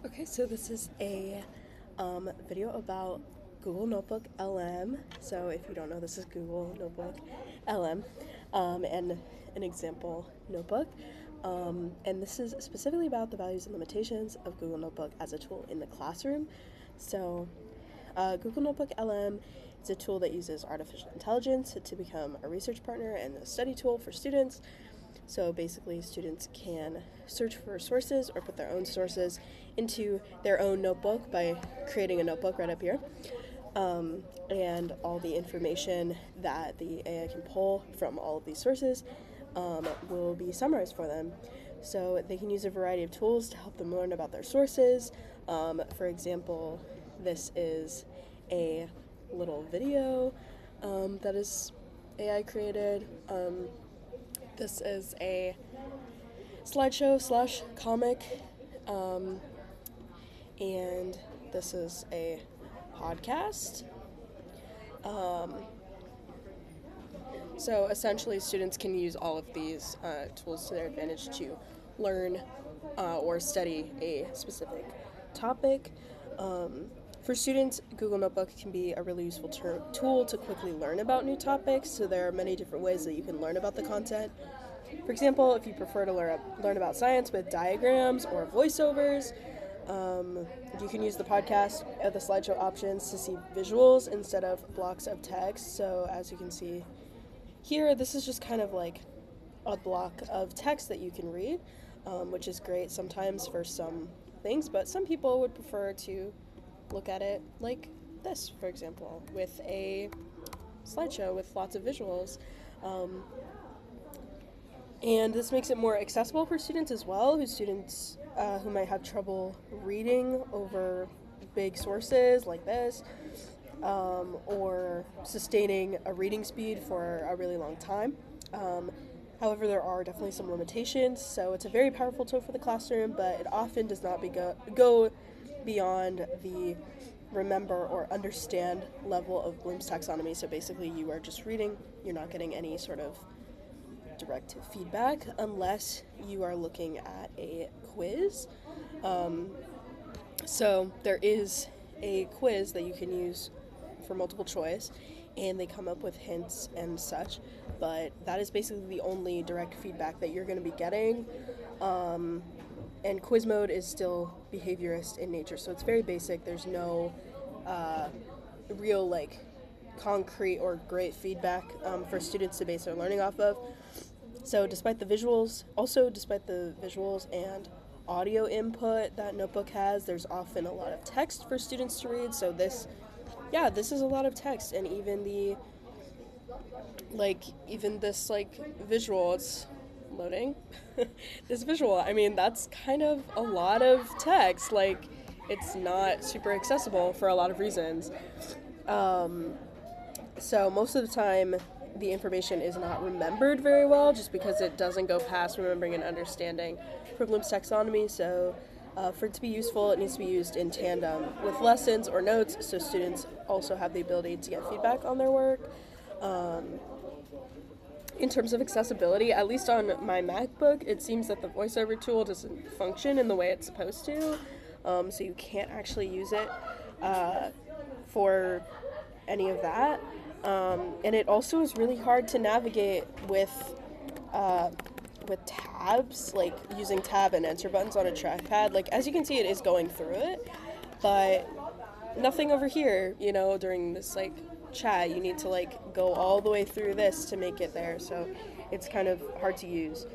Okay, so this is a video about Google Notebook LM. So if you don't know, this is Google Notebook LM and an example notebook. And this is specifically about the values and limitations of Google Notebook as a tool in the classroom. So Google Notebook LM is a tool that uses artificial intelligence to become a research partner and a study tool for students. So basically, students can search for sources or put their own sources into their own notebook by creating a notebook right up here. And all the information that the AI can pull from all of these sources will be summarized for them. So they can use a variety of tools to help them learn about their sources. For example, this is a little video that is AI created. This is a slideshow / comic, and this is a podcast. So essentially, students can use all of these tools to their advantage to learn or study a specific topic. For students, Google Notebook can be a really useful tool to quickly learn about new topics, so there are many different ways that you can learn about the content. For example, if you prefer to learn about science with diagrams or voiceovers, you can use the podcast or the slideshow options to see visuals instead of blocks of text. So as you can see here, this is just kind of like a block of text that you can read, which is great sometimes for some things, but some people would prefer to look at it like this, for example, with a slideshow with lots of visuals. And this makes it more accessible for students as well, who might have trouble reading over big sources like this, or sustaining a reading speed for a really long time. However, there are definitely some limitations, so it's a very powerful tool for the classroom, but it often does not go beyond the remember or understand level of Bloom's taxonomy. So basically you are just reading, you're not getting any sort of direct feedback unless you are looking at a quiz. So there is a quiz that you can use for multiple choice, and they come up with hints and such, but that is basically the only direct feedback that you're going to be getting. And quiz mode is still behaviorist in nature, so it's very basic. There's no real concrete or great feedback for students to base their learning off of. So despite the visuals and audio input that Notebook has, there's often a lot of text for students to read. So this is a lot of text, and even this visual, it's loading. This visual, I mean, that's kind of a lot of text. It's not super accessible for a lot of reasons. So most of the time, the information is not remembered very well, just because it doesn't go past remembering and understanding for Bloom's taxonomy. So for it to be useful, it needs to be used in tandem with lessons or notes, so students also have the ability to get feedback on their work. In terms of accessibility, at least on my MacBook, it seems that the voiceover tool doesn't function in the way it's supposed to, so you can't actually use it for any of that. And it also is really hard to navigate with tabs, like using tab and enter buttons on a trackpad. As you can see, it is going through it, but nothing over here, during this chat. You need to go all the way through this to make it there, so it's kind of hard to use.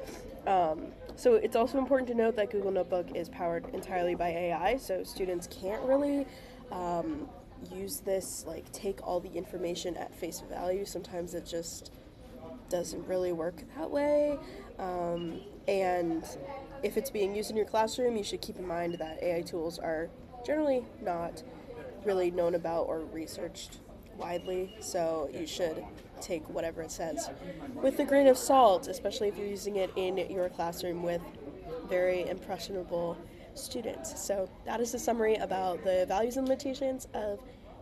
So it's also important to note that Google Notebook is powered entirely by AI, so students can't really use this, take all the information at face value. Sometimes it just doesn't really work that way. And if it's being used in your classroom, you should keep in mind that AI tools are generally not really known about or researched widely, so you should take whatever it says with a grain of salt, especially if you're using it in your classroom with very impressionable students. So that is the summary about the values and limitations of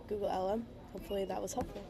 Google LM. Hopefully that was helpful.